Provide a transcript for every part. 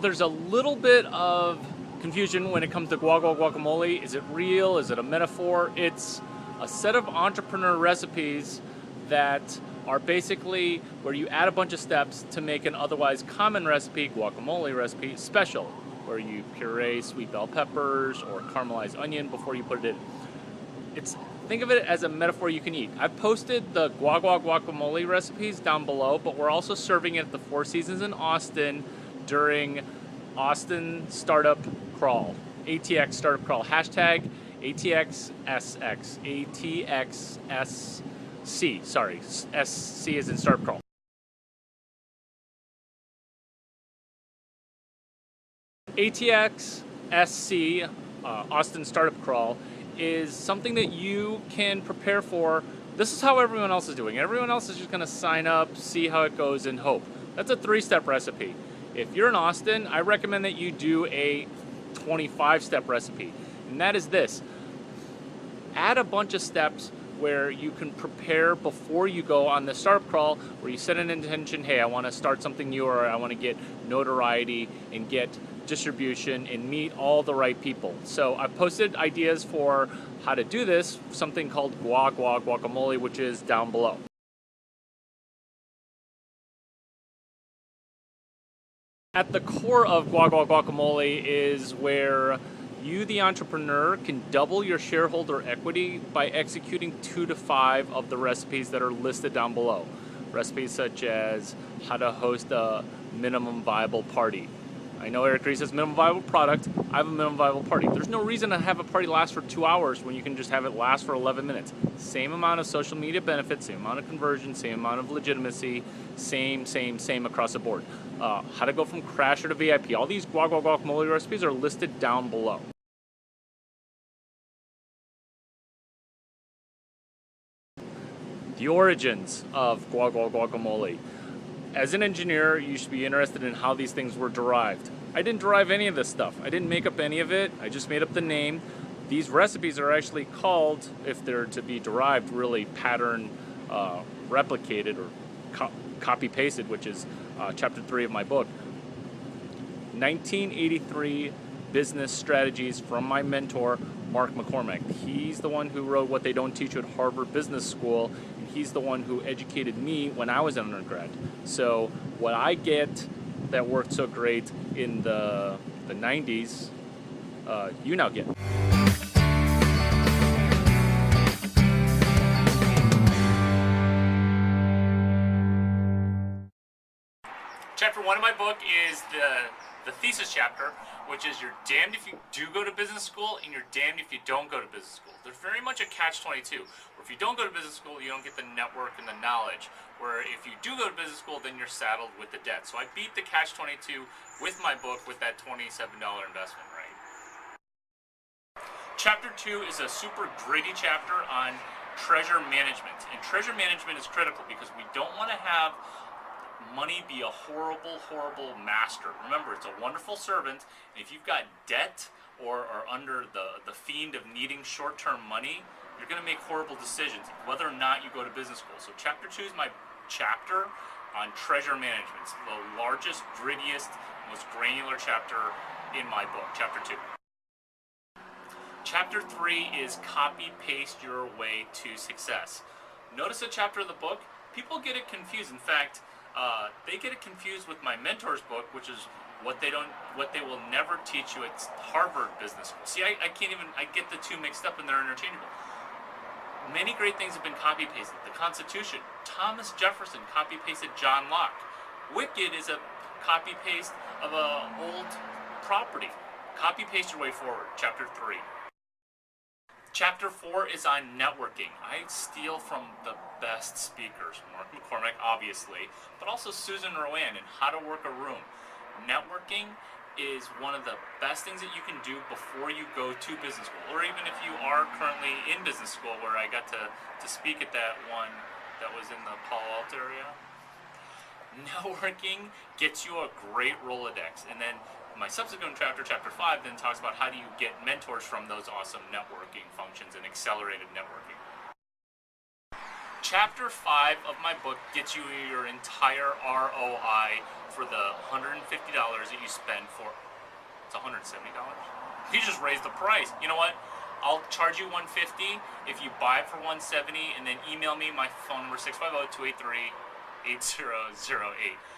There's a little bit of confusion when it comes to Gua Gua Guacamole. Is it real? Is it a metaphor? It's a set of entrepreneur recipes that are basically where you add a bunch of steps to make an otherwise common recipe, guacamole recipe, special, where you puree sweet bell peppers or caramelized onion before you put it in. Think of it as a metaphor you can eat. I've posted the Gua Gua Guacamole recipes down below, but we're also serving it at the Four Seasons in Austin during Austin Startup Crawl, ATX Startup Crawl, hashtag ATXSX, ATXSC, sorry, SC is in Startup Crawl. ATXSC, Austin Startup Crawl, is something that you can prepare for. This is how everyone else is doing. Everyone else is just gonna sign up, see how it goes, and hope. That's a 3-step recipe. If you're in Austin, I recommend that you do a 25-step recipe, and that is this. Add a bunch of steps where you can prepare before you go on the startup crawl, where you set an intention, hey, I wanna start something new, or I wanna get notoriety and get distribution and meet all the right people. So I've posted ideas for how to do this, something called Gua Gua Guacamole, which is down below. At the core of Gua Gua Guacamole is where you, the entrepreneur, can double your shareholder equity by executing 2 to 5 of the recipes that are listed down below. Recipes such as how to host a minimum viable party. I know Eric Ries says minimum viable product. I have a minimum viable party. There's no reason to have a party last for 2 hours when you can just have it last for 11 minutes. Same amount of social media benefits, same amount of conversion, same amount of legitimacy, same across the board. How to go from crasher to VIP. All these Gua Gua Guacamole recipes are listed down below. The origins of Gua Gua Guacamole. As an engineer, you should be interested in how these things were derived. I didn't derive any of this stuff. I didn't make up any of it. I just made up the name. These recipes are actually called, if they're to be derived, really pattern replicated or copy pasted, which is chapter 3 of my book. 1983 business strategies from my mentor, Mark McCormack. He's the one who wrote What They Don't Teach You at Harvard Business School, and he's the one who educated me when I was an undergrad. So what I get that worked so great in the 90s, you now get. Chapter 1 of my book is the thesis chapter, which is you're damned if you do go to business school and you're damned if you don't go to business school. There's very much a catch-22, where if you don't go to business school, you don't get the network and the knowledge, where if you do go to business school, then you're saddled with the debt. So I beat the catch-22 with my book with that $27 investment, right? Chapter 2 is a super gritty chapter on treasure management, and treasure management is critical because we don't want to have money be a horrible master. Remember, it's a wonderful servant, and if you've got debt or are under the fiend of needing short-term money, you're going to make horrible decisions, whether or not you go to business school. So chapter 2 is my chapter on treasure management. It's the largest, grittiest, most granular chapter in my book, chapter 2. Chapter 3 is copy-paste your way to success. Notice the chapter of the book, people get it confused. In fact, they get it confused with my mentor's book, which is what they will never teach you at Harvard Business School. See, I get the two mixed up and they're interchangeable. Many great things have been copy-pasted. The Constitution, Thomas Jefferson copy-pasted John Locke. Wicked is a copy-paste of an old property. Copy-paste your way forward, chapter 3. Chapter 4 is on networking. I steal from the best speakers, Mark McCormack, obviously, but also Susan Rowan and how to work a room. Networking is one of the best things that you can do before you go to business school, or even if you are currently in business school, where I got to speak at that one that was in the Palo Alto area. Networking gets you a great Rolodex, and then my subsequent chapter, chapter 5, then talks about how do you get mentors from those awesome networking functions and accelerated networking. Chapter 5 of my book gets you your entire ROI for the $150 that you spend for, it's $170. You just raised the price. You know what? I'll charge you $150 if you buy it for $170, and then email me my phone number 650-283-8008.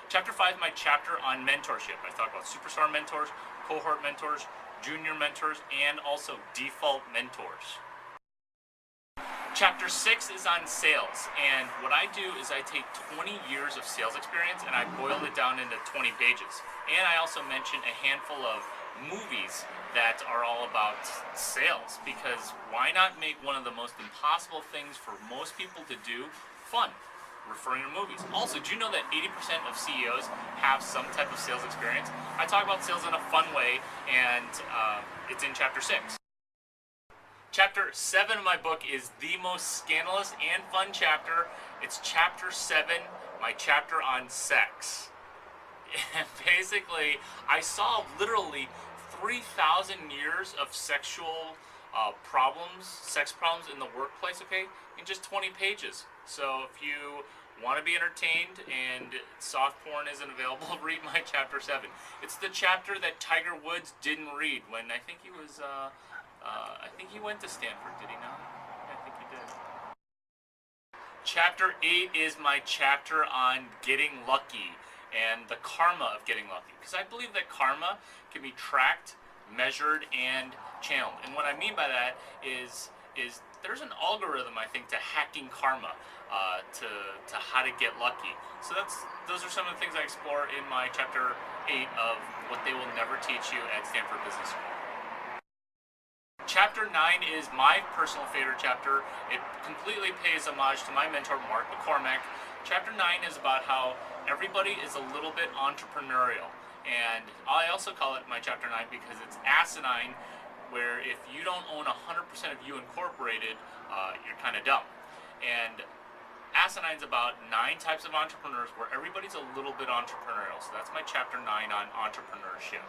Chapter 5 is my chapter on mentorship. I talk about superstar mentors, cohort mentors, junior mentors, and also default mentors. Chapter 6 is on sales, and what I do is I take 20 years of sales experience and I boil it down into 20 pages. And I also mention a handful of movies that are all about sales, because why not make one of the most impossible things for most people to do fun? Referring to movies. Also, do you know that 80% of CEOs have some type of sales experience? I talk about sales in a fun way, and it's in Chapter 6. Chapter 7 of my book is the most scandalous and fun chapter. It's Chapter 7, my chapter on sex. And basically, I saw literally 3,000 years of sexual sex problems in the workplace, okay, in just 20 pages. So if you want to be entertained and soft porn isn't available, read my Chapter 7. It's the chapter that Tiger Woods didn't read when I think he was, I think he went to Stanford, did he not? Yeah, I think he did. Chapter 8 is my chapter on getting lucky and the karma of getting lucky, because I believe that karma can be tracked, measured, and channeled. And what I mean by that is there's an algorithm, I think, to hacking karma, to how to get lucky. So those are some of the things I explore in my Chapter 8 of what they will never teach you at Stanford Business School. Chapter 9 is my personal favorite chapter. It completely pays homage to my mentor, Mark McCormack. Chapter 9 is about how everybody is a little bit entrepreneurial. And I also call it my Chapter 9 because it's asinine, where if you don't own 100% of you incorporated, you're kind of dumb. And Asinine's about 9 types of entrepreneurs where everybody's a little bit entrepreneurial. So that's my Chapter 9 on entrepreneurship.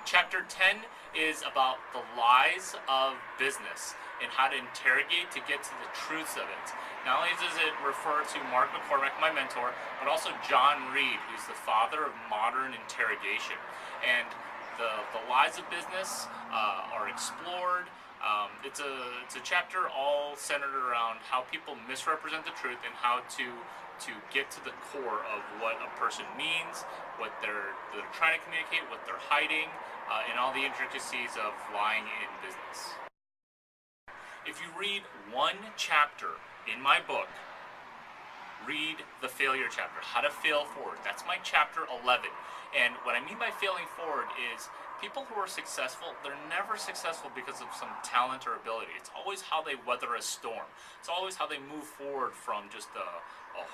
Chapter 10 is about the lies of business and how to interrogate to get to the truths of it. Not only does it refer to Mark McCormack, my mentor, but also John Reed, who's the father of modern interrogation. And the lies of business are explored. It's a chapter all centered around how people misrepresent the truth and how to get to the core of what a person means, what they're trying to communicate, what they're hiding, and all the intricacies of lying in business. If you read one chapter in my book, read the failure chapter, how to fail forward. That's my Chapter 11. And what I mean by failing forward is people who are successful, they're never successful because of some talent or ability. It's always how they weather a storm. It's always how they move forward from just a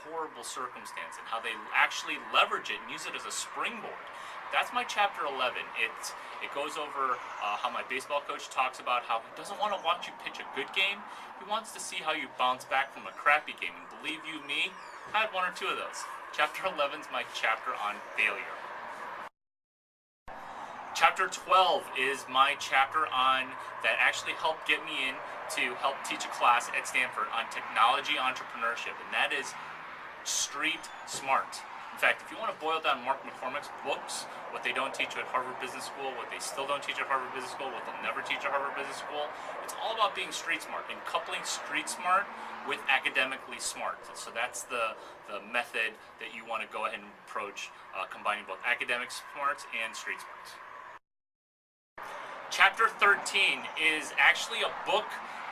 horrible circumstance and how they actually leverage it and use it as a springboard. That's my Chapter 11. It goes over how my baseball coach talks about how he doesn't want to watch you pitch a good game. He wants to see how you bounce back from a crappy game. And believe you me, I had 1 or 2 of those. Chapter 11 is my chapter on failure. Chapter 12 is my chapter on that actually helped get me in to help teach a class at Stanford on technology entrepreneurship, and that is street smart. In fact, if you want to boil down Mark McCormack's books, what they don't teach you at Harvard Business School, what they still don't teach at Harvard Business School, what they'll never teach at Harvard Business School, it's all about being street smart and coupling street smart with academically smart. So that's the method that you want to go ahead and approach, combining both academic smarts and street smarts. Chapter 13 is actually a book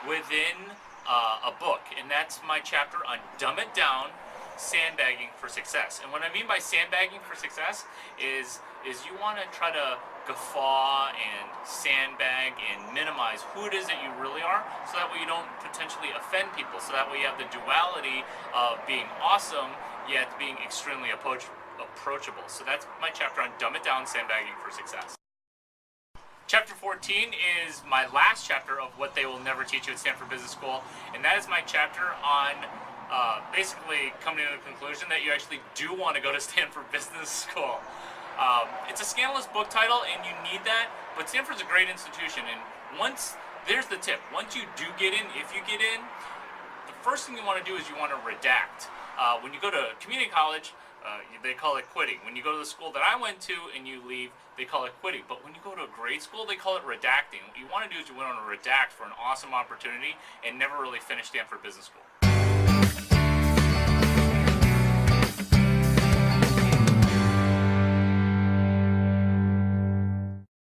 within a book, and that's my chapter on Dumb It Down, Sandbagging for Success. And what I mean by sandbagging for success is you want to try to guffaw and sandbag and minimize who it is that you really are, so that way you don't potentially offend people, so that way you have the duality of being awesome yet being extremely approachable. So that's my chapter on Dumb It Down, Sandbagging for Success. Chapter 14 is my last chapter of what they will never teach you at Stanford Business School, and that is my chapter on basically coming to the conclusion that you actually do want to go to Stanford Business School. It's a scandalous book title, and you need that, but Stanford's a great institution, and there's the tip. Once you do get in, if you get in, the first thing you want to do is you want to redact. When you go to community college, they call it quitting. When you go to the school that I went to and you leave, they call it quitting. But when you go to a grade school, they call it redacting. What you want to do is you want to redact for an awesome opportunity and never really finish Stanford Business School.